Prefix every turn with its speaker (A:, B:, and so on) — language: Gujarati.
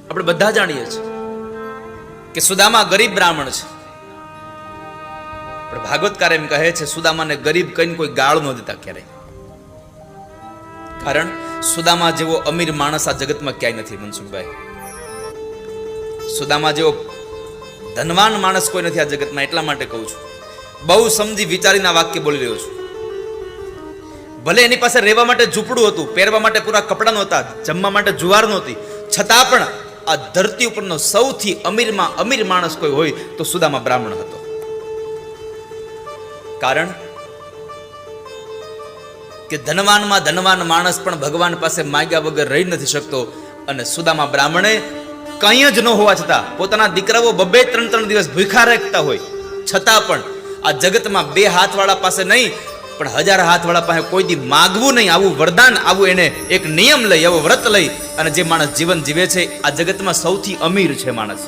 A: આપણે બધા જાણીએ છીએ કે સુદામા ગરીબ બ્રાહ્મણ છે, પણ ભાગવતકાર એમ કહે છે સુદામાને ગરીબ કહીને કોઈ ગાળ ન દેતા ક્યારેય. કારણ સુદામા જેવો અમીર માણસ આ જગતમાં ક્યાંય નથી મનસુખભાઈ. સુદામા જેવો ધનવાન માણસ કોઈ નથી આ જગતમાં. એટલા માટે કહું છું, બહુ સમજી વિચારીને વાક્ય બોલી રહ્યો છું. ભલે એની પાસે રહેવા માટે ઝૂંપડું હતું, પહેરવા માટે પૂરા કપડા નહોતા, જમવા માટે જુવાર નહોતી, છતાં પણ આ ધરતી ઉપરનો સૌથી અમીરમાં અમીર માણસ કોઈ હોય તો સુદામા બ્રાહ્મણ હતો. કારણ કે ધનવાનમાં ધનવાન માણસ પણ ભગવાન પાસે માગ્યા વગર રહી નથી શકતો. અને સુદામા બ્રાહ્મણે કંઈ જ ન હોવા છતાં પોતાના દીકરાઓ 2-3 દિવસ ભૂખા રાખતા હોય છતાં પણ આ જગતમાં 2 હાથવાળા પાસે નહીં પણ 1000 હાથવાળા પાસે કોઈ દી માગવું નહીં, આવું વરદાન, આવું એને એક નિયમ લઈ, આવો વ્રત લઈ અને જે માણસ જીવન જીવે છે આ જગતમાં સૌથી અમીર છે માણસ.